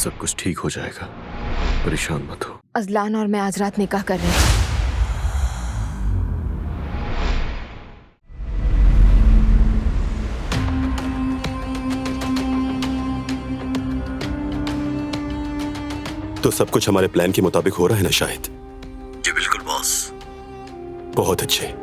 सब कुछ ठीक हो जाएगा, परेशान मत हो। अजलान और मैं आज रात निकाह कर रहे हैं। तो सब कुछ हमारे प्लान के मुताबिक हो रहा है ना शाहिद? जी बिल्कुल बॉस। बहुत अच्छे।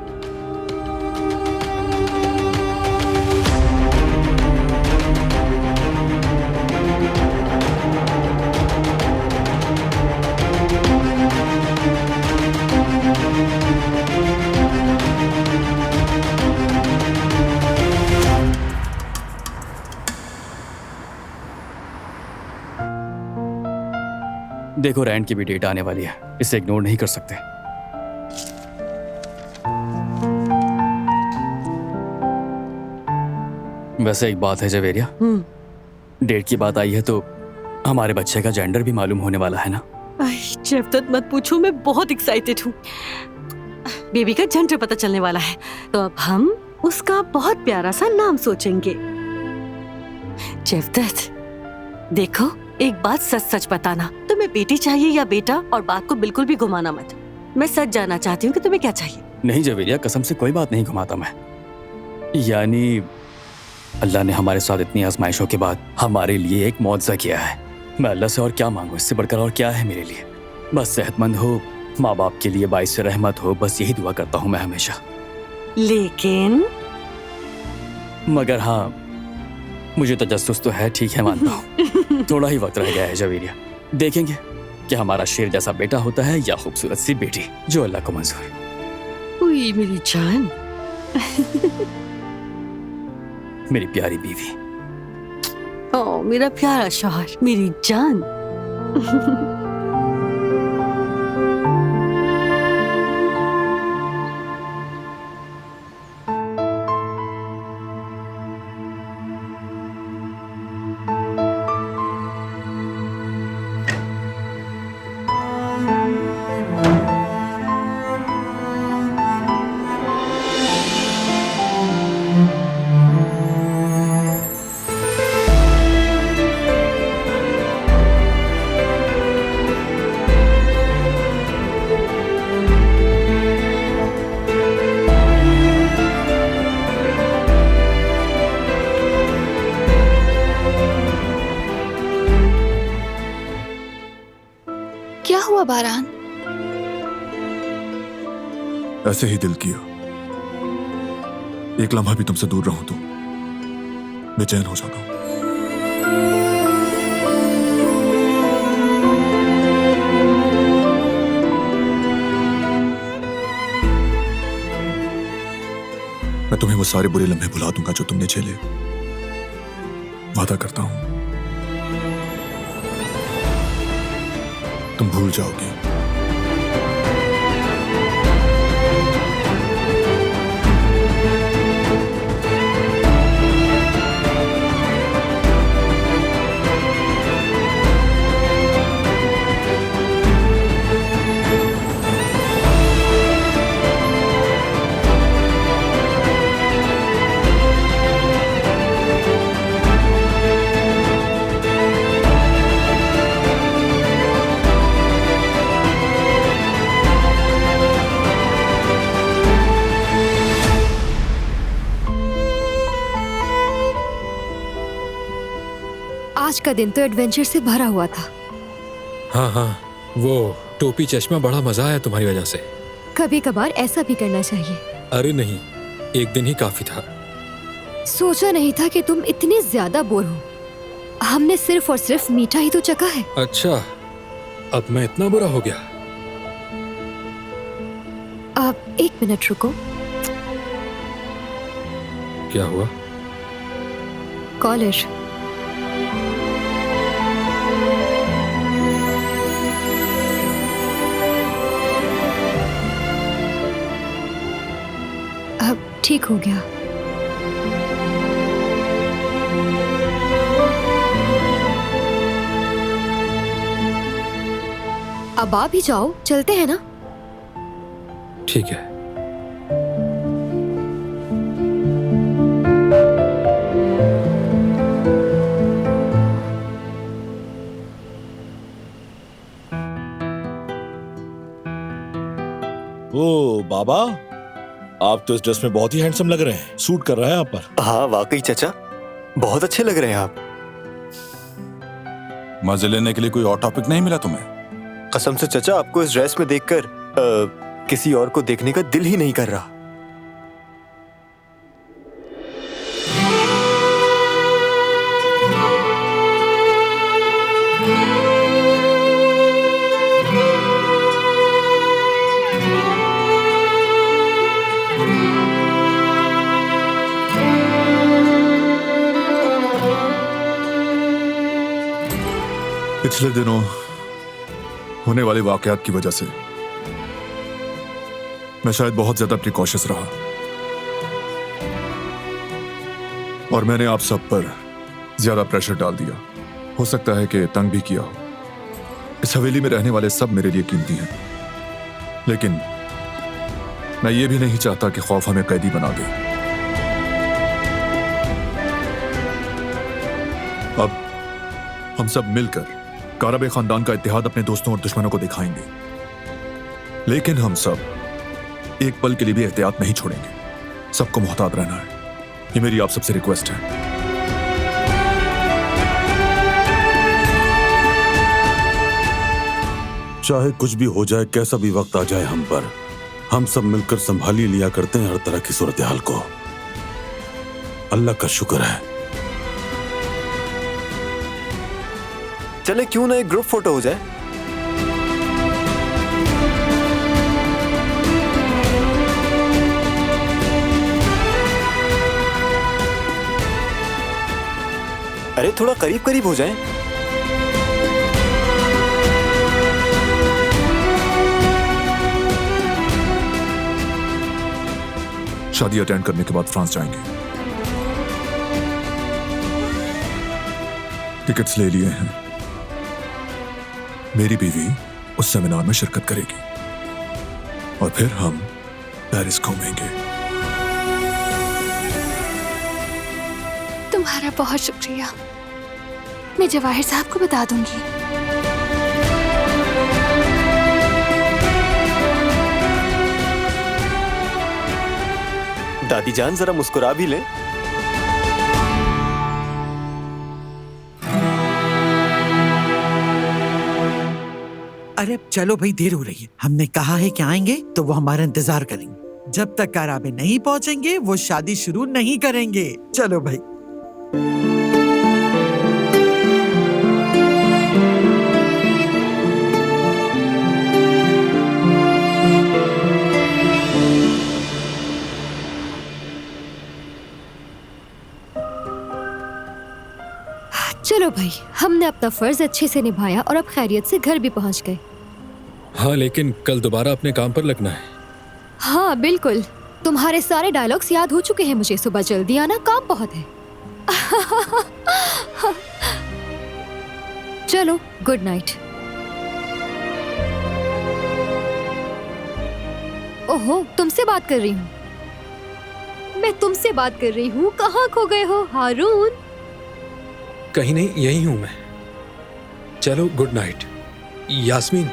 देखो रैंड की भी डेट आने वाली है, इसे इग्नोर नहीं कर सकते। वैसे एक बात है जवेरिया, डेट की बात आई है तो हमारे बच्चे का जेंडर भी मालूम होने वाला है ना? जेवदत मत पूछो, मैं बहुत एक्साइटेड हूँ। बेबी का जेंडर पता चलने वाला है तो अब हम उसका बहुत प्यारा सा नाम सोचेंगे। जेवदत देखो, एक बात सच सच बताना, तुम्हें बेटी चाहिए या बेटा, और बात को बिल्कुल भी घुमाना मत। मैं सच जानना चाहती हूँ कि तुम्हें क्या चाहिए। नहीं जवेरिया, कसम से कोई बात नहीं घुमाता मैं। यानी अल्लाह ने हमारे साथ इतनी आजमाइशों के बाद हमारे लिए एक मौजज़ा किया है। मैं अल्लाह से और क्या मांगू, इससे बढ़कर और क्या है मेरे लिए। बस सेहतमंद हो, माँ बाप के लिए बाइस रहमत हो, बस यही दुआ करता हूँ मैं हमेशा। लेकिन मगर हाँ, मुझे तजस्सुस तो है, ठीक है मानता हूँ। थोड़ा ही वक्त रह गया है जवेरिया, देखेंगे कि हमारा शेर जैसा बेटा होता है या खूबसूरत सी बेटी, जो अल्लाह को मंजूर। उई मेरी जान। मेरी प्यारी बीवी। ओ मेरा प्यारा शौहर, मेरी जान। क्या हुआ बारान? ऐसे ही दिल किया, एक लम्हा भी तुमसे दूर रहूं तो बेचैन हो जाता हूं। मैं तुम्हें वो सारे बुरे लम्हे भुला दूंगा जो तुमने झेले, वादा करता हूं। तुम भूल जाओगे। आज का दिन तो एडवेंचर से भरा हुआ था। हाँ हाँ, वो टोपी चश्मा बड़ा मजा आया तुम्हारी वजह से। कभी कभार ऐसा भी करना चाहिए। अरे नहीं, एक दिन ही काफी था। सोचा नहीं था कि तुम इतने ज्यादा बोर हो। हमने सिर्फ और सिर्फ मीठा ही तो चखा है। अच्छा, अब मैं इतना बुरा हो गया? आप एक मिनट रुको। क्या हुआ? कॉलेज। अब ठीक हो गया। अब आप ही जाओ, चलते हैं ना? ठीक है। बाबा, आप तो इस ड्रेस में बहुत ही हैंडसम लग रहे हैं। सूट कर रहा है आप पर। हाँ वाकई चाचा, बहुत अच्छे लग रहे हैं आप। मजे लेने के लिए कोई और टॉपिक नहीं मिला तुम्हें? कसम से चाचा, आपको इस ड्रेस में देखकर किसी और को देखने का दिल ही नहीं कर रहा। पिछले दिनों होने वाले वाकयात की वजह से मैं शायद बहुत ज्यादा प्रिकॉशियस रहा और मैंने आप सब पर ज्यादा प्रेशर डाल दिया। हो सकता है कि तंग भी किया हो। इस हवेली में रहने वाले सब मेरे लिए कीमती हैं, लेकिन मैं ये भी नहीं चाहता कि खौफ हमें कैदी बना दे। अब हम सब मिलकर कारबे खानदान का इत्तेहाद अपने दोस्तों और दुश्मनों को दिखाएंगे, लेकिन हम सब एक पल के लिए भी एहतियात नहीं छोड़ेंगे। सबको मुहतात रहना है, ये मेरी आप सबसे रिक्वेस्ट है। चाहे कुछ भी हो जाए, कैसा भी वक्त आ जाए हम पर, हम सब मिलकर संभाल ही लिया करते हैं हर तरह की सूरत हाल को। अल्लाह का शुक्र है। चले क्यों ना एक ग्रुप फोटो हो जाए। अरे थोड़ा करीब करीब हो जाए। शादी अटेंड करने के बाद फ्रांस जाएंगे। टिकट्स ले लिए हैं। मेरी बीवी उस सेमिनार में शिरकत करेगी और फिर हम पेरिस घूमेंगे। तुम्हारा बहुत शुक्रिया। मैं जवाहिर साहब को बता दूंगी। दादी जान जरा मुस्कुरा भी ले। अरे अब चलो भाई, देर हो रही है। हमने कहा है कि आएंगे तो वो हमारा इंतजार करेंगे। जब तक कारबे नहीं पहुंचेंगे वो शादी शुरू नहीं करेंगे। चलो भाई। चलो भाई, हमने अपना फर्ज अच्छे से निभाया और अब खैरियत से घर भी पहुंच गए। हाँ, लेकिन कल दोबारा अपने काम पर लगना है। हाँ बिल्कुल, तुम्हारे सारे डायलॉग्स याद हो चुके हैं मुझे। सुबह जल्दी आना, काम बहुत है। चलो, गुड नाइट। ओहो, तुमसे बात कर रही हूँ। मैं तुमसे बात कर रही हूँ। कहाँ खो गए हो हारून? कहीं नहीं, यही हूं मैं। चलो, good night Yasmin.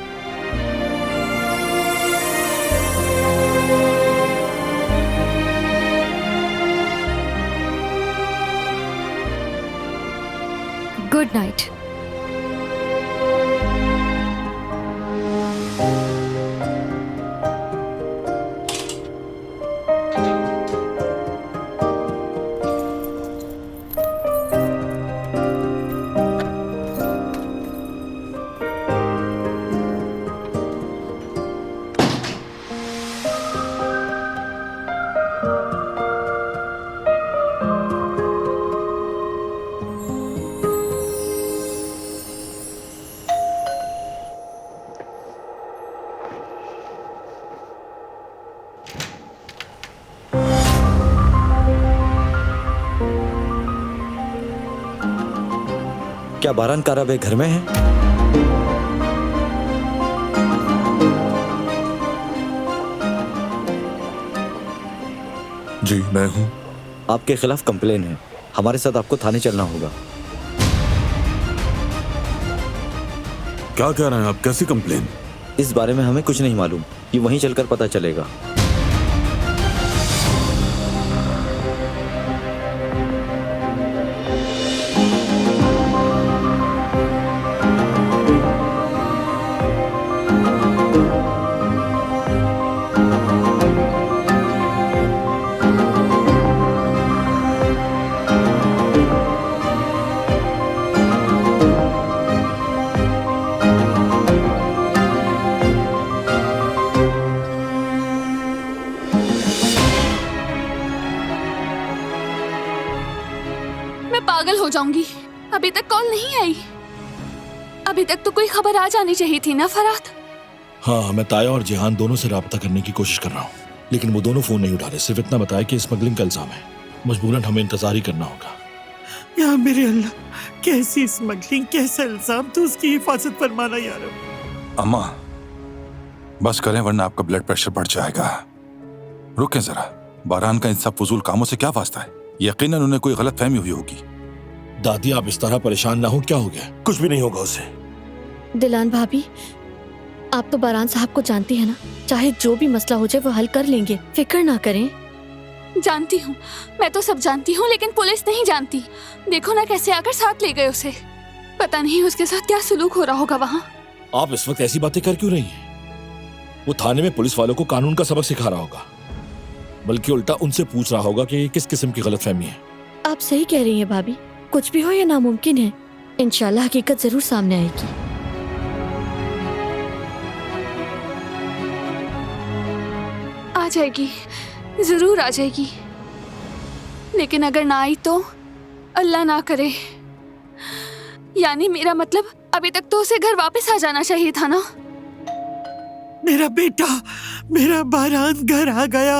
Good night. क्या बारान कारबे घर में है? जी मैं हूं। आपके खिलाफ कंप्लेन है। हमारे साथ आपको थाने चलना होगा। क्या कह रहे हैं आप? कैसी कंप्लेन? इस बारे में हमें कुछ नहीं मालूम। ये वहीं चलकर पता चलेगा। मैं पागल हो जाऊंगी। अभी तक कॉल नहीं आई। अभी तक तो कोई खबर आ जानी चाहिए थी ना फरात। हाँ, मैं ताया और जिहान दोनों से राब्ता करने की कोशिश कर रहा हूँ, लेकिन वो दोनों फोन नहीं उठा रहे। सिर्फ इतना बताया कि स्मगलिंग का इल्जाम है, मजबूरन हमें इंतजार ही करना होगा। या मेरे अल्लाह, कैसी स्मगलिंग, कैसा इल्जाम, तो उसकी हिफाजत फरमाना यार। अम्मा बस करें वरना आपका ब्लड प्रेशर बढ़ जाएगा। रुकें जरा, बारान का इन सब फजूल कामों से क्या वास्ता है? यकीनन उन्हें कोई गलत फहमी हुई होगी। दादी, आप इस तरह परेशान ना हो। क्या हो गया? कुछ भी नहीं होगा उसे। दिलान भाभी, आप तो बारान साहब को जानती है ना, चाहे जो भी मसला हो जाए वो हल कर लेंगे, फिक्र ना करें। जानती हूँ, मैं तो सब जानती हूँ, लेकिन पुलिस नहीं जानती। देखो ना कैसे आकर साथ ले गए उसे। पता नहीं उसके साथ क्या सुलूक हो रहा होगा वहाँ। आप इस वक्त ऐसी बातें कर क्यों रही हैं? वो थाने में पुलिस वालों को कानून का सबक सिखा रहा होगा, बल्कि उल्टा उनसे पूछ रहा होगा कि किस किस्म की गलतफहमी है। आप सही कह रही हैं भाभी, कुछ भी हो ये नामुमकिन है। इंशाल्लाह हकीकत जरूर सामने आएगी। आ जाएगी, जरूर आ जाएगी। लेकिन अगर ना आई तो अल्लाह ना करे। यानी मेरा मतलब अभी तक तो उसे घर वापस आ जाना चाहिए था ना। मेरा बेटा, मेरा बारान घर आ गया।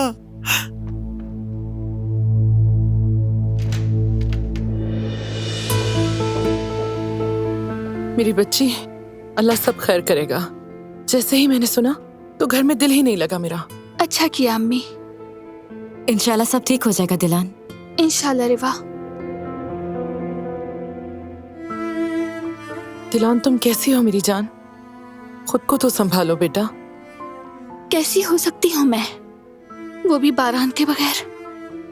मेरी बच्ची, अल्लाह सब खैर करेगा। जैसे ही मैंने सुना तो घर में दिल ही नहीं लगा मेरा। अच्छा किया अम्मी। इंशाल्लाह सब ठीक हो जाएगा दिलान। इंशाल्लाह रिवा। दिलान, तुम कैसी हो मेरी जान? खुद को तो संभालो बेटा। कैसी हो सकती हूँ मैं, वो भी बारान के बगैर?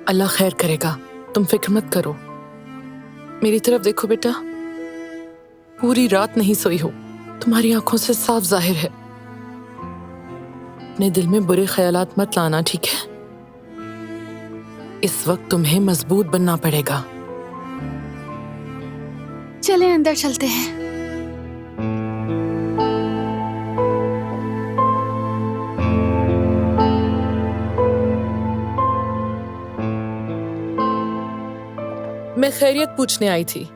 अल्लाह खैर करेगा, तुम फिक्र मत करो। मेरी तरफ देखो बेटा, पूरी रात नहीं सोई हो, तुम्हारी आंखों से साफ जाहिर है। अपने दिल में बुरे ख्यालात मत लाना, ठीक है? इस वक्त तुम्हें मजबूत बनना पड़ेगा। चले अंदर चलते हैं। मैं खैरियत पूछने आई थी।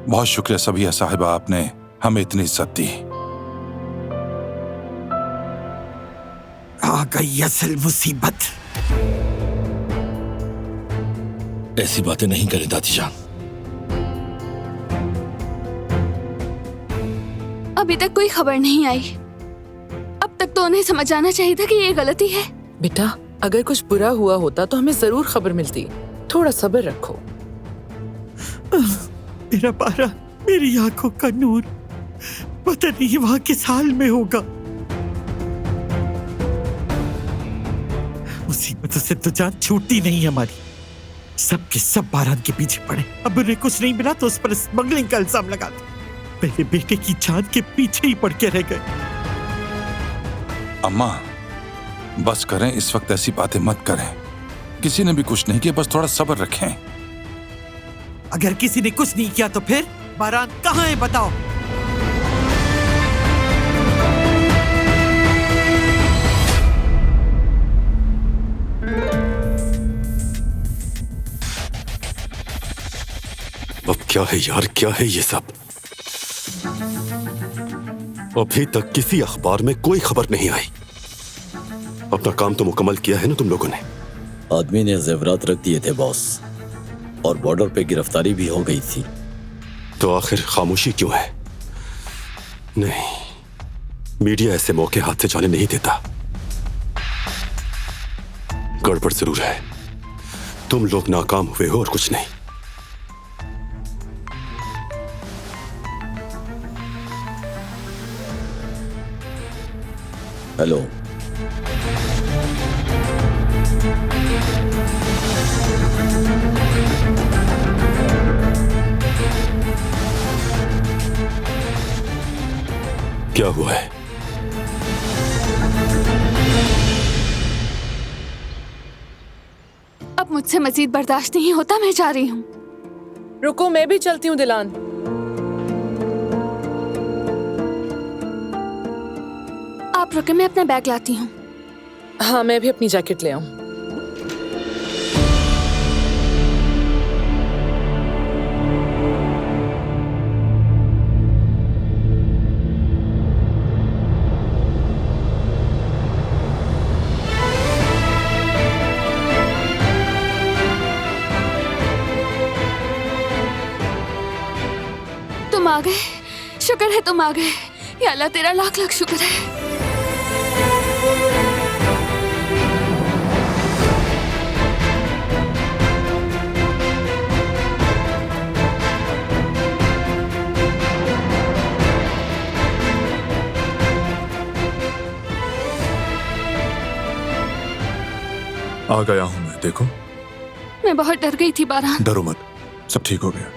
बहुत शुक्रिया सबिया साहिबा, आपने हमें इतनी इज्जत दी। आ गई असल मुसीबत। ऐसी बातें नहीं करें दादी जान। अभी तक कोई खबर नहीं आई। अब तक तो उन्हें समझ आना चाहिए था कि ये गलती है। बेटा, अगर कुछ बुरा हुआ होता तो हमें जरूर खबर मिलती। थोड़ा सब्र रखो। मेरा बारा, मेरी आंखों का नूर, पता नहीं वहां किस हाल में होगा। मुसीबतों से तो जान छूटती नहीं हमारी। सब के सब बारान के पीछे पड़े। अब उन्हें कुछ नहीं मिला तो उस पर स्मगलिंग का इल्जाम लगा दो। मेरे बेटे की जान के पीछे ही पड़ के रह गए। अम्मा बस करें, इस वक्त ऐसी बातें मत करें। किसी ने भी कुछ नहीं किया, बस थोड़ा सब्र रखें। अगर किसी ने कुछ नहीं किया तो फिर बारान कहाँ है बताओ? अब क्या है यार, क्या है ये सब? अभी तक किसी अखबार में कोई खबर नहीं आई। अपना काम तो मुकम्मल किया है ना तुम लोगों ने? आदमी ने जेवरात रख दिए थे बॉस, और बॉर्डर पे गिरफ्तारी भी हो गई थी। तो आखिर खामोशी क्यों है? नहीं, मीडिया ऐसे मौके हाथ से जाने नहीं देता। गड़बड़ जरूर है। तुम लोग नाकाम हुए हो और कुछ नहीं। हेलो, क्या हुआ है? अब मुझसे मजीद बर्दाश्त नहीं होता, मैं जा रही हूँ। रुको, मैं भी चलती हूँ दिलान। आप रुके, मैं अपना बैग लाती हूँ। हाँ, मैं भी अपनी जैकेट ले आऊं। तुम आ गए, शुक्र है तुम आ गए। या अल्लाह तेरा लाख लाख शुक्र है। आ गया हूं मैं, देखो। मैं बहुत डर गई थी बारान। डरो मत, सब ठीक हो गया।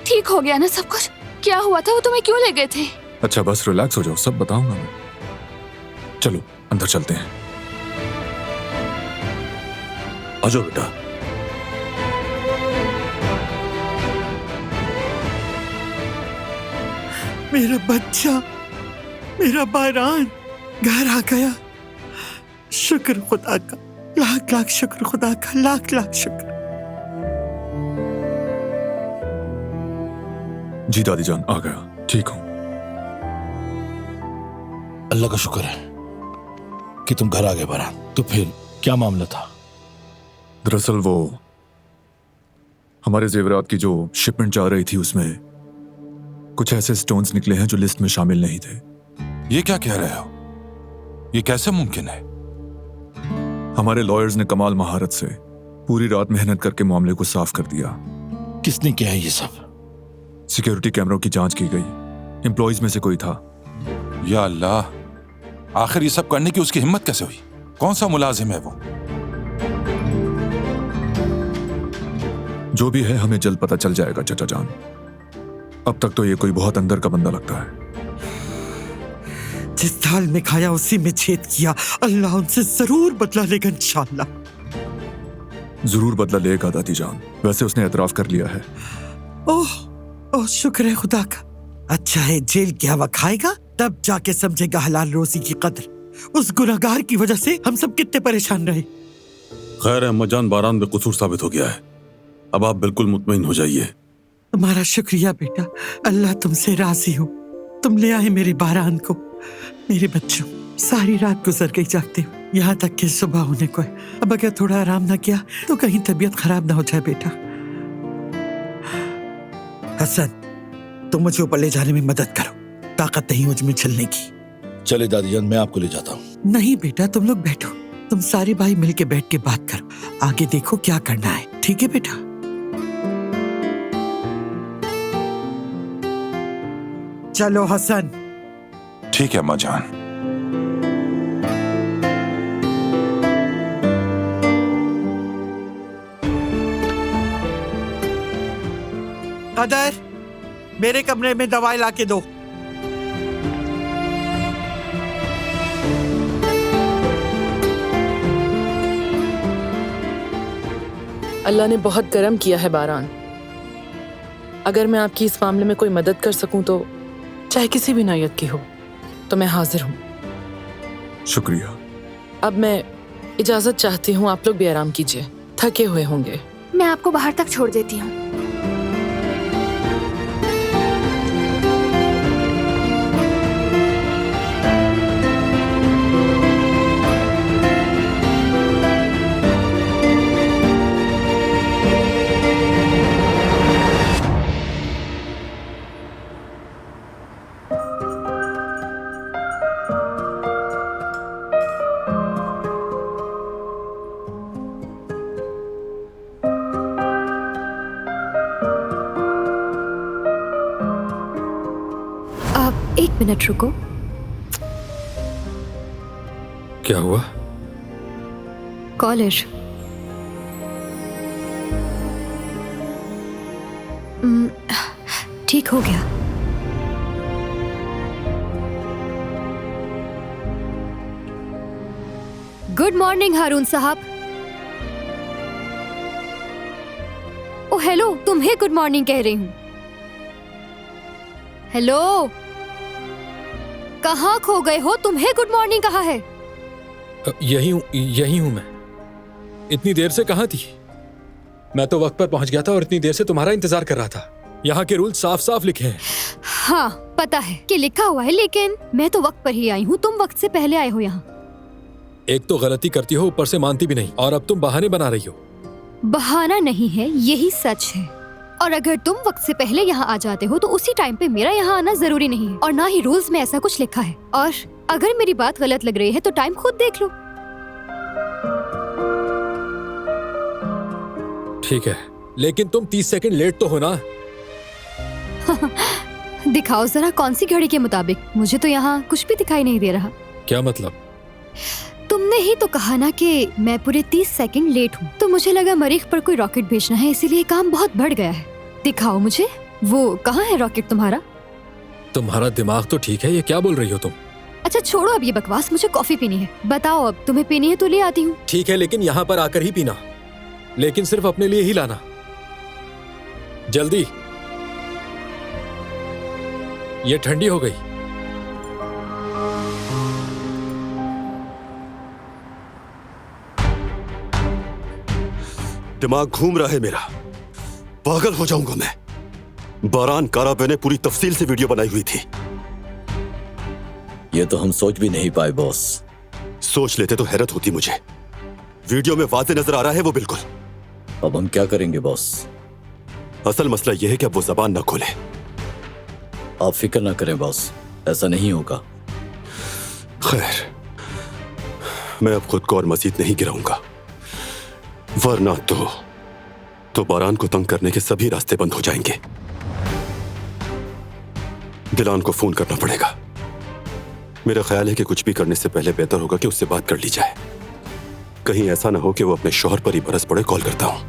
ठीक हो गया ना सब कुछ? क्या हुआ था? वो तुम्हें क्यों ले गए थे? अच्छा बस रिलैक्स हो जाओ, सब बताऊंगा मैं। चलो अंदर चलते हैं। आ जाओ बेटा। मेरा बच्चा, मेरा बारान घर आ गया। शुक्र खुदा का, लाख लाख शुक्र खुदा का, लाख लाख शुक्र। जी दादी जान, आ गया, ठीक हूं। अल्लाह का शुक्र है कि तुम घर आ गए बारान। तो फिर क्या मामला था? दरअसल वो हमारे जेवरात की जो शिपमेंट जा रही थी उसमें कुछ ऐसे स्टोन्स निकले हैं जो लिस्ट में शामिल नहीं थे। ये क्या कह रहे हो? ये कैसे मुमकिन है? हमारे लॉयर्स ने कमाल महारत से पूरी रात मेहनत करके मामले को साफ कर दिया। किसने किया है ये सब? सिक्योरिटी कैमरों की जांच की गई, एम्प्लॉइज में से कोई था। या अल्लाह, आखिर ये सब करने की उसकी हिम्मत कैसे हुई? कौन सा मुलाजिम है वो? जो भी है हमें जल्द पता चल जाएगा चाचा जान। अब तक तो ये कोई बहुत अंदर का बंदा लगता है। जिस दाल में खाया उसी में छेद किया। अल्लाह उनसे जरूर बदला लेगा इंशाअल्लाह। जरूर बदला लेगा दादी जान। वैसे उसने एतराफ कर लिया है। ओह ओह, शुक्र है खुदा का। अच्छा है, जेल की हवा खाएगा तब जाके समझेगा हलाल रोजी की कदर। उस गुनहगार की वजह से हम सब कितने परेशान रहे। खैर अम्माजान, बारान बेकसूर साबित हो गया है। अब आप बिल्कुल मुतमईन हो जाइए। तुम्हारा शुक्रिया बेटा, अल्लाह तुमसे राजी हो। तुम ले आए मेरे बारान को। मेरे बच्चों, सारी रात गुजर गई जागते हुए, यहाँ तक कि सुबह होने को है। अब अगर थोड़ा आराम ना किया तो कहीं तबीयत खराब ना हो जाए बेटा। हसन, तुम मुझे ऊपर ले जाने में मदद करो। ताकत नहीं मुझ में चलने की। चले दादी जान, मैं आपको ले जाता हूँ। नहीं बेटा, तुम लोग बैठो। तुम सारे भाई मिलके बैठ के बात करो। आगे देखो क्या करना है, ठीक है बेटा? चलो हसन। ठीक है अम्मा जान। कदर, मेरे कमरे में दवाई लाके दो। अल्लाह ने बहुत करम किया है बारान। अगर मैं आपकी इस मामले में कोई मदद कर सकूं तो चाहे किसी भी नौयत की हो तो मैं हाजिर हूँ। शुक्रिया। अब मैं इजाजत चाहती हूँ, आप लोग भी आराम कीजिए, थके हुए होंगे। मैं आपको बाहर तक छोड़ देती हूँ। एक मिनट रुको। क्या हुआ? कॉलेज। ठीक हो गया। गुड मॉर्निंग हारून साहब। ओ हेलो, तुम्हें गुड मॉर्निंग कह रही हूँ। हेलो, कहाँ खो गए हो? तुम्हें गुड मॉर्निंग कहा है? यही हूं मैं। इतनी देर से कहाँ थी? मैं तो वक्त पर पहुंच गया था और इतनी देर से तुम्हारा इंतजार कर रहा था। यहाँ के रूल साफ साफ लिखे हैं। हाँ पता है कि लिखा हुआ है, लेकिन मैं तो वक्त पर ही आई हूँ। तुम वक्त से पहले आए हो यहाँ। एक तो गलती करती हो, ऊपर से मानती भी नहीं, और अब तुम बहाने बना रही हो। बहाना नहीं है, यही सच है। और अगर तुम वक्त से पहले यहाँ आ जाते हो तो उसी टाइम पे मेरा यहाँ आना जरूरी नहीं है, और ना ही रूल्स में ऐसा कुछ लिखा है। और अगर मेरी बात गलत लग रही है तो टाइम खुद देख लो। ठीक है, लेकिन तुम 30 सेकंड लेट तो हो ना। दिखाओ जरा कौन सी घड़ी के मुताबिक। मुझे तो यहाँ कुछ भी दिखाई नहीं दे रहा। क्या मतलब? तुमने ही तो कहा ना कि मैं पूरे 30 सेकंड लेट हूँ, तो मुझे लगा मरीख पर कोई रॉकेट भेजना है, इसीलिए काम बहुत बढ़ गया है। दिखाओ मुझे, वो कहाँ है रॉकेट तुम्हारा? तुम्हारा दिमाग तो ठीक है, ये क्या बोल रही हो तुम? अच्छा छोड़ो अब ये बकवास, मुझे कॉफी पीनी है। बताओ अब, तुम्हें पीनी है तो ले आती हूँ। ठीक है, लेकिन यहाँ पर आकर ही पीना, लेकिन सिर्फ अपने लिए ही लाना। जल्दी, ये ठंडी हो गई। दिमाग घूम रहा है मेरा, पागल हो जाऊंगा मैं। बारान काराबे ने पूरी तफसील से वीडियो बनाई हुई थी। ये तो हम सोच भी नहीं पाए बॉस। सोच लेते तो हैरत होती मुझे। वीडियो में वाज़े नजर आ रहा है वो बिल्कुल। अब हम क्या करेंगे बॉस? असल मसला यह है कि अब वो जबान ना खोले। आप फिक्र ना करें बॉस, ऐसा नहीं होगा। खैर, मैं अब खुद को और मजीद नहीं गिराऊंगा, वरना तो बारान को तंग करने के सभी रास्ते बंद हो जाएंगे। दिलान को फोन करना पड़ेगा। मेरा ख्याल है कि कुछ भी करने से पहले बेहतर होगा कि उससे बात कर ली जाए। कहीं ऐसा ना हो कि वो अपने शौहर पर ही बरस पड़े। कॉल करता हूं।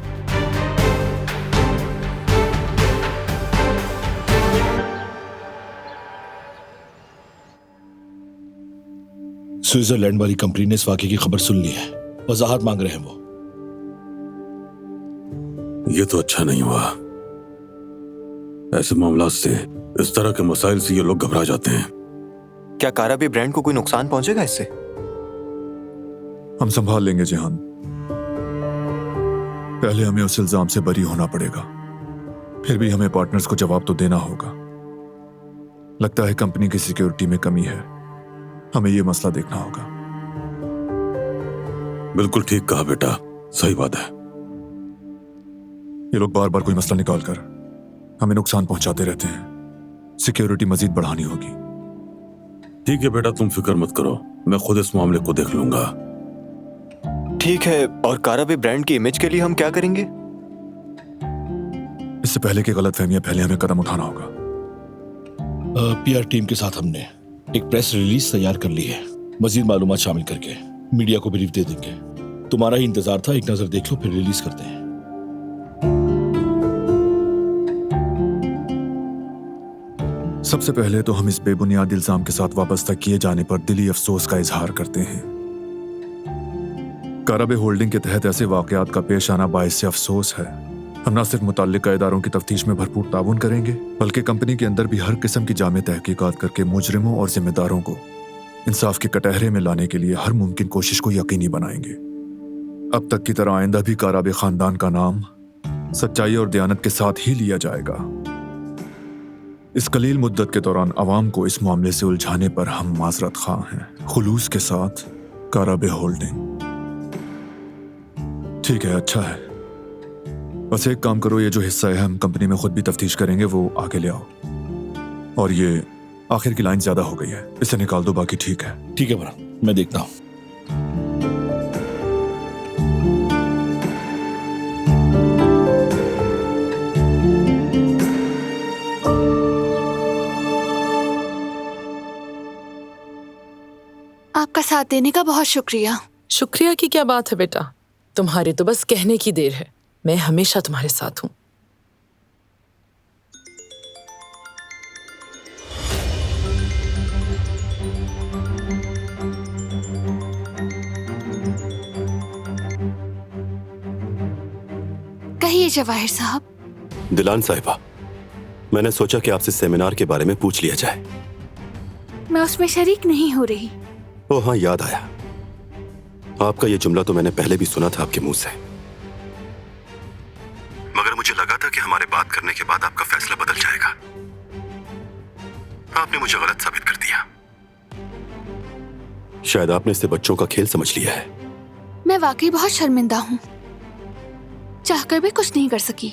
स्विट्जरलैंड वाली कंपनी ने इस वाकये की खबर सुन ली है, वजाहत मांग रहे हैं वो। ये तो अच्छा नहीं हुआ। ऐसे मामलों से, इस तरह के मसाइल से ये लोग घबरा जाते हैं। क्या काराबे ब्रांड को कोई नुकसान पहुंचेगा इससे? हम संभाल लेंगे जिहान। पहले हमें उस इल्जाम से बरी होना पड़ेगा, फिर भी हमें पार्टनर्स को जवाब तो देना होगा। लगता है कंपनी की सिक्योरिटी में कमी है, हमें यह मसला देखना होगा। बिल्कुल ठीक कहा बेटा, सही बात है। ये लोग बार बार कोई मसला निकालकर हमें नुकसान पहुंचाते रहते हैं। सिक्योरिटी मजीद बढ़ानी होगी। ठीक है बेटा, तुम फिक्र मत करो, मैं खुद इस मामले को देख लूंगा। ठीक है, और काराबे ब्रांड की इमेज के लिए हम क्या करेंगे? इससे पहले कि गलतफहमियां फैले, हमें कदम उठाना होगा। पीआर टीम के साथ हमने एक प्रेस रिलीज तैयार कर ली है, मजीद मालूमात शामिल करके मीडिया को ब्रीफ दे देंगे। तुम्हारा ही इंतजार था, एक नजर देख लो फिर रिलीज करते हैं। सबसे पहले तो हम इस बेबुनियाद इल्जाम के साथ वाबस्ता किए जाने पर दिली अफसोस का इजहार करते हैं। काराबे होल्डिंग के तहत ऐसे वाकयात का पेश आना बाइस अफसोस है। हम न सिर्फ मुताल्लिका इदारों की तफ्तीश में भरपूर ताउन करेंगे, बल्कि कंपनी के अंदर भी हर किस्म की जामे तहकीकात करके मुजरिमों और जिम्मेदारों को इंसाफ के कटहरे में लाने के लिए हर मुमकिन कोशिश को यकीनी बनाएंगे। अब तक की तरह आइंदा भी काराबे खानदान का नाम सच्चाई और दयानत के साथ ही लिया जाएगा। इस कलील मुद्दत के दौरान अवाम को इस मामले से उलझाने पर हम माजरत खां हैं। खुलूस के साथ, काराबे होल्डिंग। ठीक है, अच्छा है। बस एक काम करो, ये जो हिस्सा है हम कंपनी में खुद भी तफ्तीश करेंगे, वो आगे ले आओ। और ये आखिर की लाइन ज्यादा हो गई है, इसे निकाल दो, बाकी ठीक है। ठीक है बरा, मैं देखता हूं। आपका साथ देने का बहुत शुक्रिया। शुक्रिया की क्या बात है बेटा, तुम्हारे तो बस कहने की देर है। मैं हमेशा तुम्हारे साथ हूं। कहिए जवाहिर साहब। दिलान साहिबा, मैंने सोचा कि आपसे सेमिनार के बारे में पूछ लिया जाए। मैं उसमें शरीक नहीं हो रही। ओह हाँ, याद आया। आपका ये जुमला तो मैंने पहले भी सुना था आपके मुंह से, मगर मुझे लगा था कि हमारे बात करने के बाद आपका फैसला बदल जाएगा। आपने मुझे गलत साबित कर दिया। शायद आपने इसे बच्चों का खेल समझ लिया है। मैं वाकई बहुत शर्मिंदा हूँ, चाहकर भी कुछ नहीं कर सकी।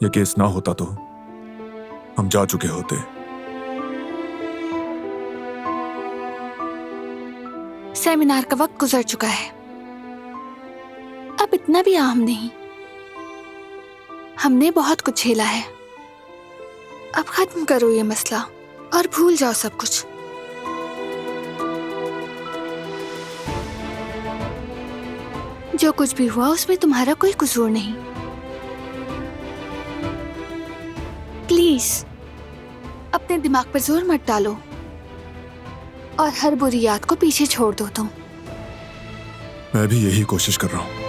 ये केस ना होता तो हम जा चुके होते। सेमिनार का वक्त गुजर चुका है, अब इतना भी आम नहीं। हमने बहुत कुछ झेला है, अब खत्म करो ये मसला और भूल जाओ सब कुछ। जो कुछ भी हुआ उसमें तुम्हारा कोई कसूर नहीं। प्लीज अपने दिमाग पर जोर मत डालो और हर बुरी याद को पीछे छोड़ दो तुम। मैं भी यही कोशिश कर रहा हूं।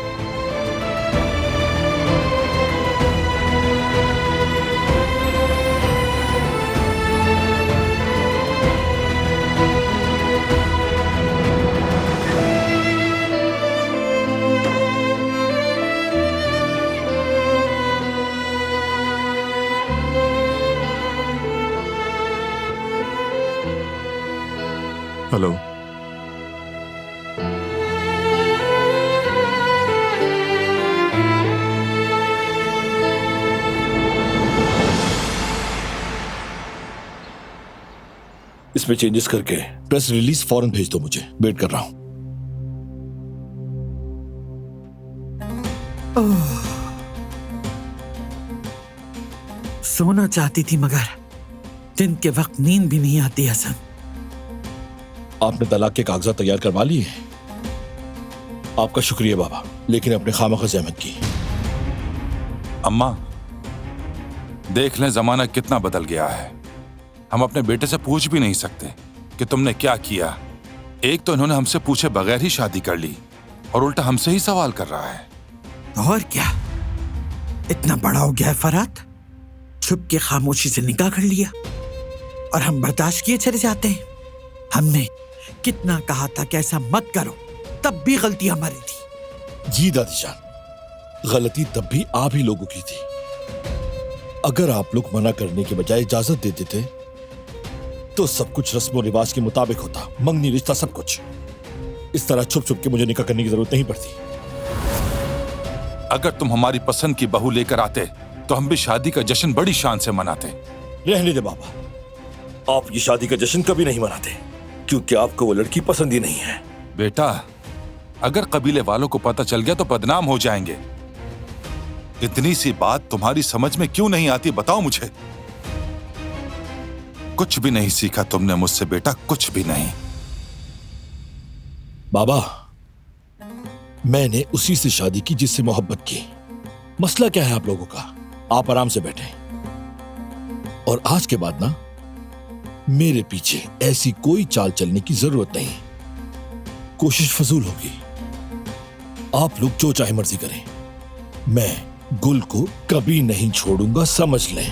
हेलो। इसमें चेंजेस करके प्रेस रिलीज फौरन भेज दो मुझे, वेट कर रहा हूं। सोना चाहती थी मगर दिन के वक्त नींद भी नहीं आती हसन। आपने तलाक के कागजात तैयार करवा लिए? आपका शुक्रिया बाबा, लेकिन अपने खामखा ज़हमत की। अम्मा देख लें जमाना कितना बदल गया है। हम अपने बेटे से पूछ भी नहीं सकते कि तुमने क्या किया। एक तो इन्होंने हमसे पूछे बगैर ही शादी कर ली और उल्टा हमसे ही सवाल कर रहा है। और क्या इतना बड़ा हो गया है फरहाद, छुप के खामोशी से निकाह कर लिया और हम बर्दाश्त किए चले जाते हैं। हमने कितना कहा था कि ऐसा मत करो, तब भी गलती हमारी थी। जी दादी जान, गलती तब भी आप ही लोगों की थी। अगर आप लोग मना करने के बजाय इजाजत दे देते तो सब कुछ रस्म और रिवाज के मुताबिक होता, मंगनी रिश्ता सब कुछ। इस तरह छुप छुप के मुझे निकाह करने की जरूरत नहीं पड़ती। अगर तुम हमारी पसंद की बहू लेकर आते तो हम भी शादी का जश्न बड़ी शान से मनाते। रहने दे बाबा, आप ये शादी का जश्न कभी नहीं मनाते क्योंकि आपको वो लड़की पसंद ही नहीं है। बेटा, अगर कबीले वालों को पता चल गया तो बदनाम हो जाएंगे। इतनी सी बात तुम्हारी समझ में क्यों नहीं आती, बताओ मुझे। कुछ भी नहीं सीखा तुमने मुझसे बेटा, कुछ भी नहीं। बाबा, मैंने उसी से शादी की जिससे मोहब्बत की। मसला क्या है आप लोगों का? आप आराम से बैठे और आज के बाद ना मेरे पीछे ऐसी कोई चाल चलने की जरूरत नहीं। कोशिश फजूल होगी। आप लोग जो चाहे मर्जी करें, मैं गुल को कभी नहीं छोड़ूंगा, समझ लें।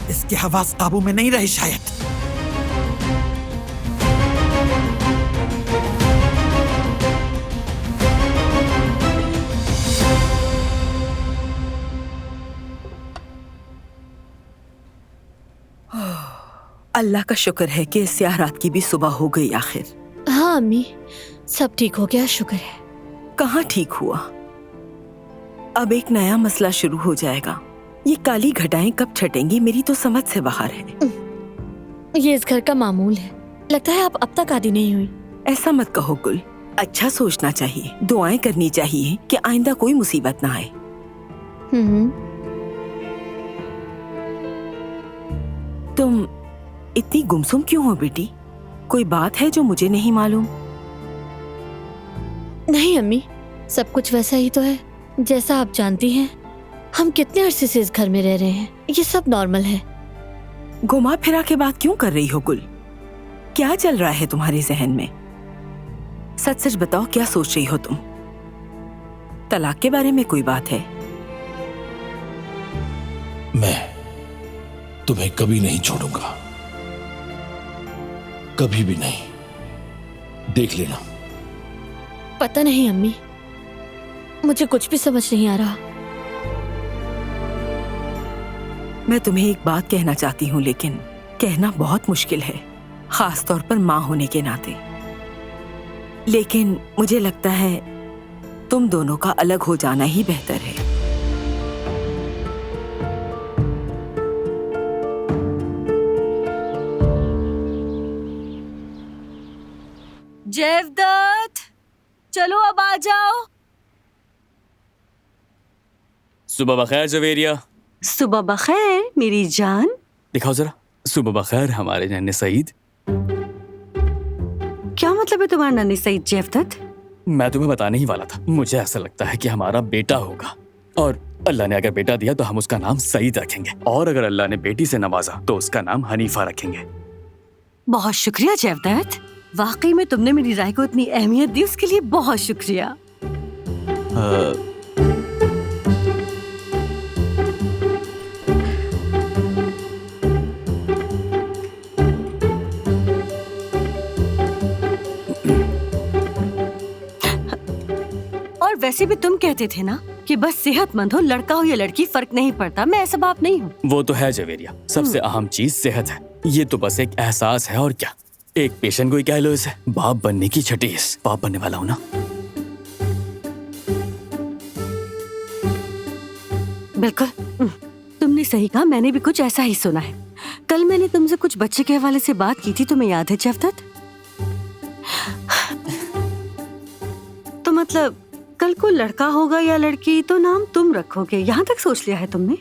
इसके हवास काबू में नहीं रहे शायद। अल्लाह का शुक्र है कि इस रात की भी सुबह हो गई आखिर। हाँ अम्मी, सब ठीक हो गया, शुक्र है। कहाँ ठीक हुआ, अब एक नया मसला शुरू हो जाएगा। ये काली घटाएं कब छटेंगी, मेरी तो समझ से बाहर है। ये इस घर का मामूल है, लगता है आप अब तक आदी नहीं हुई। ऐसा मत कहो गुल, अच्छा सोचना चाहिए, दुआएं करनी चाहिए कि आइंदा कोई मुसीबत ना आए। तुम इतनी गुमसुम क्यों हो बेटी? कोई बात है जो मुझे नहीं मालूम? नहीं अम्मी, सब कुछ वैसा ही तो है जैसा आप जानती हैं। हम कितने अरसे से इस घर में रह रहे हैं, ये सब नॉर्मल है। घुमा फिरा के बात क्यों कर रही हो गुल? क्या चल रहा है तुम्हारे जहन में? सच सच बताओ, क्या सोच रही हो तुम? तलाक के बारे में कोई बात है? मैं तुम्हें कभी नहीं छोड़ूंगा, कभी भी नहीं, देख लेना। पता नहीं अम्मी, मुझे कुछ भी समझ नहीं आ रहा। मैं तुम्हें एक बात कहना चाहती हूँ, लेकिन कहना बहुत मुश्किल है, खास तौर पर माँ होने के नाते। लेकिन मुझे लगता है तुम दोनों का अलग हो जाना ही बेहतर है। जेवदत्त, चलो अब आ जाओ। सुबह बखैर जवेरिया। सुबह बखैर मेरी जान। दिखाओ जरा। सुबह बखैर हमारे नन्हे सईद। क्या मतलब है तुम्हारा नन्हे सईद जेवदत्त? मैं तुम्हें बताने ही वाला था, मुझे ऐसा लगता है कि हमारा बेटा होगा, और अल्लाह ने अगर बेटा दिया तो हम उसका नाम सईद रखेंगे, और अगर अल्लाह ने बेटी से नवाजा तो उसका नाम हनीफा रखेंगे। बहुत शुक्रिया जेवदत्त, वाकई में तुमने मेरी राय को इतनी अहमियत दी, उसके लिए बहुत शुक्रिया। और वैसे भी तुम कहते थे ना कि बस सेहतमंद हो, लड़का हो या लड़की फर्क नहीं पड़ता। मैं ऐसा बाप नहीं हूँ। वो तो है जवेरिया, सबसे अहम चीज सेहत है। ये तो बस एक एहसास है और क्या, एक पेशेंट को ही कह लो इसे। बाप बनने की छठी हिस्स, बाप बनने वाला हूँ ना। बिल्कुल, तुमने सही कहा, मैंने भी कुछ ऐसा ही सुना है। कल मैंने तुमसे कुछ बच्चे के हवाले से बात की थी, तुम्हें याद है जेवदत्त? तो मतलब कल को लड़का होगा या लड़की तो नाम तुम रखोगे, यहाँ तक सोच लिया है तुमने?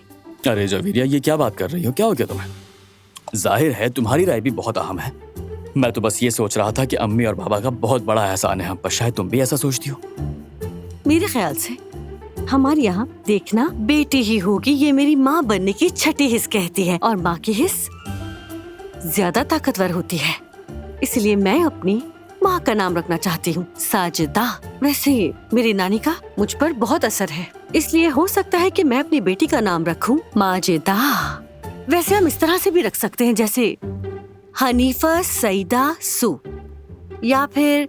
अरे जवेरिया, ये क्या बात कर रही हो? क्या हो गया तुम्हें? जाहिर है तुम्हारी राय भी बहुत अहम है। मैं तो बस ये सोच रहा था कि अम्मी और बाबा का बहुत बड़ा एहसान है हम पर, शायद तुम भी ऐसा सोचती हो। मेरे ख्याल से हमारे यहाँ देखना बेटी ही होगी, ये मेरी माँ बनने की छठी हिस्स कहती है, और माँ की हिस्स ज्यादा ताकतवर होती है, इसलिए मैं अपनी माँ का नाम रखना चाहती हूँ, साजिदा। वैसे मेरी नानी का मुझ पर बहुत असर है, इसलिए हो सकता है कि मैं अपनी बेटी का नाम रखूँ माजिदा। वैसे हम इस तरह से भी रख सकते हैं, जैसे हनीफा सईदा सू, या फिर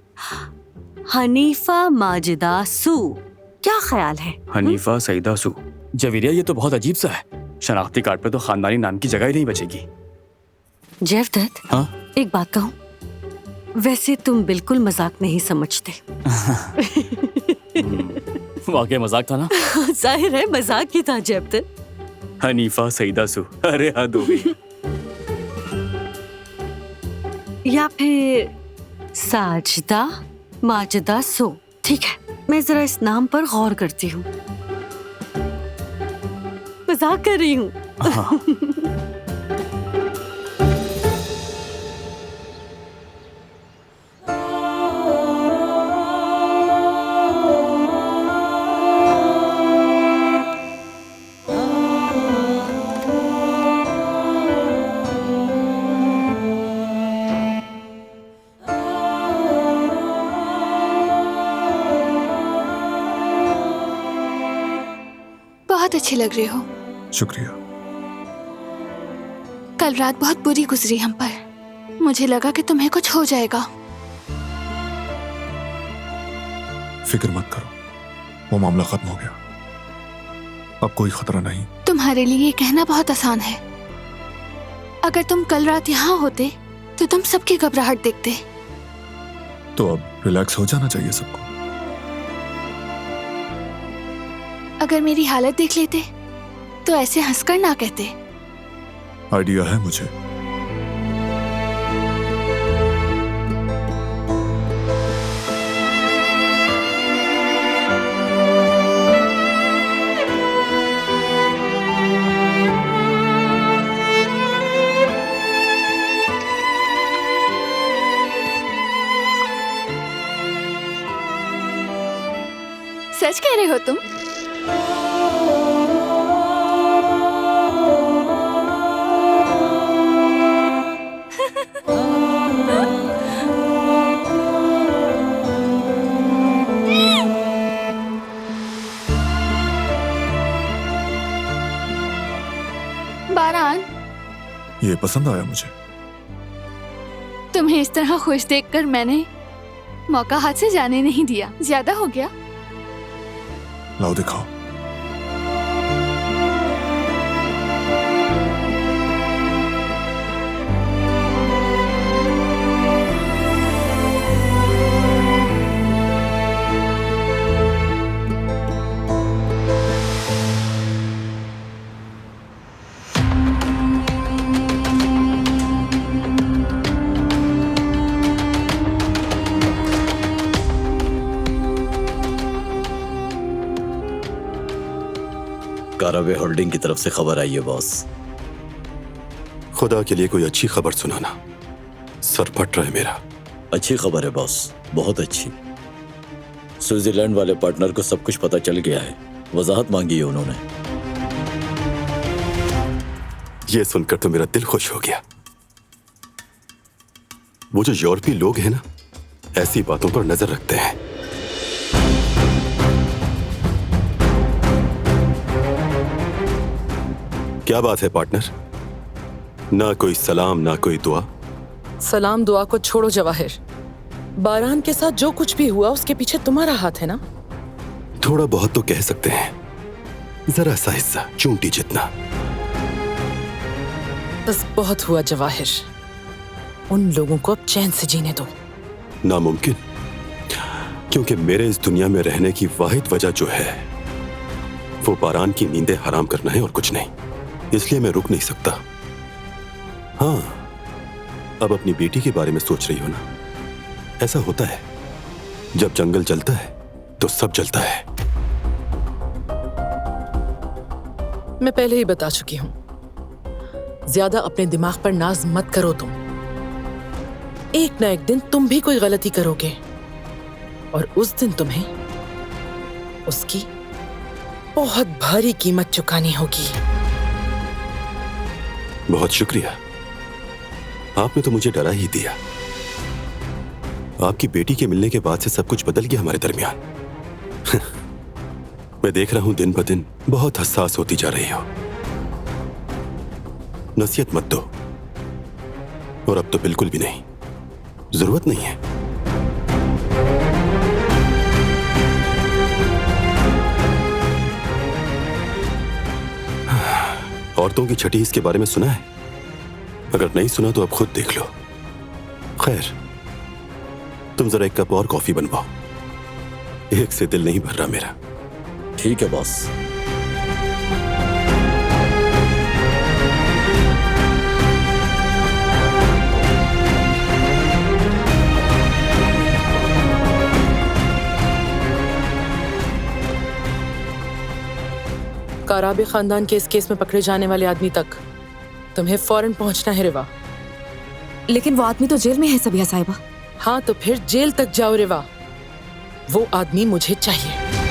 हनीफा माजिदा सू। क्या ख्याल है? हनीफा सईदा सू। जवेरिया, ये तो बहुत अजीब सा है। शनाख्ती कार्ड पे तो खानदानी नाम की जगह ही नहीं बचेगी। जेवदत्त, हाँ? एक बात कहूँ, वैसे तुम बिल्कुल मजाक नहीं समझते। वाकई मजाक था ना? जाहिर है मजाक ही था जेवदत्त। हनीफा सईदा सू, अरे हद हो गई। या फिर साजिदा माजिदा सो। ठीक है, मैं जरा इस नाम पर गौर करती हूँ। मजाक कर रही हूँ। हाँ। बहुत अच्छे लग रहे हो। शुक्रिया। कल रात बहुत बुरी गुजरी हम पर, मुझे लगा कि तुम्हें कुछ हो जाएगा। फिक्र मत करो, वो मामला खत्म हो गया, अब कोई खतरा नहीं। तुम्हारे लिए ये कहना बहुत आसान है। अगर तुम कल रात यहाँ होते तो तुम सबकी घबराहट देखते। तो अब रिलैक्स हो जाना चाहिए सबको। अगर मेरी हालत देख लेते तो ऐसे हंसकर ना कहते। आइडिया है मुझे। सच कह रहे हो तुम? बारान, ये पसंद आया मुझे। तुम्हें इस तरह खुश देखकर मैंने मौका हाथ से जाने नहीं दिया। ज्यादा हो गया। लाओ दिखाओ। कारावे होल्डिंग की तरफ से खबर आई है बॉस। खुदा के लिए कोई अच्छी खबर सुनाना, सर फट रहा है मेरा। अच्छी खबर है बॉस, बहुत अच्छी। स्विट्जरलैंड वाले पार्टनर को सब कुछ पता चल गया है, वजाहत मांगी है उन्होंने। ये सुनकर तो मेरा दिल खुश हो गया। वो जो यूरोपीय लोग हैं ना, ऐसी बातों पर नजर रखते हैं। क्या बात है पार्टनर? ना कोई सलाम ना कोई दुआ। सलाम दुआ को छोड़ो जवाहिर, बारान के साथ जो कुछ भी हुआ उसके पीछे तुम्हारा हाथ है ना? थोड़ा बहुत तो कह सकते हैं, जरा सा हिस्सा, चूंटी जितना। बस बहुत हुआ जवाहिर, उन लोगों को अब चैन से जीने दो। नामुमकिन, क्योंकि मेरे इस दुनिया में रहने की वाहिद वजह जो है वो बारान की नींदें हराम करना है और कुछ नहीं। इसलिए मैं रुक नहीं सकता। हाँ, अब अपनी बेटी के बारे में सोच रही हो ना? ऐसा होता है, जब जंगल जलता है तो सब जलता है। मैं पहले ही बता चुकी हूं, ज्यादा अपने दिमाग पर नाज मत करो तुम। एक ना एक दिन तुम भी कोई गलती करोगे और उस दिन तुम्हें उसकी बहुत भारी कीमत चुकानी होगी। बहुत शुक्रिया, आपने तो मुझे डरा ही दिया। आपकी बेटी के मिलने के बाद से सब कुछ बदल गया हमारे दरमियान। मैं देख रहा हूं दिन ब दिन बहुत हसास होती जा रही हो। नसीहत मत दो, और अब तो बिल्कुल भी नहीं, जरूरत नहीं है। औरतों की छठी इसके बारे में सुना है? अगर नहीं सुना तो अब खुद देख लो। खैर, तुम जरा एक कप और कॉफी बनवाओ, एक से दिल नहीं भर रहा मेरा। ठीक है बॉस। काराबे खानदान के इस केस में पकड़े जाने वाले आदमी तक तुम्हें फौरन पहुंचना है रिवा। लेकिन वो आदमी तो जेल में है सबिया साहिबा। हाँ तो फिर जेल तक जाओ रिवा, वो आदमी मुझे चाहिए।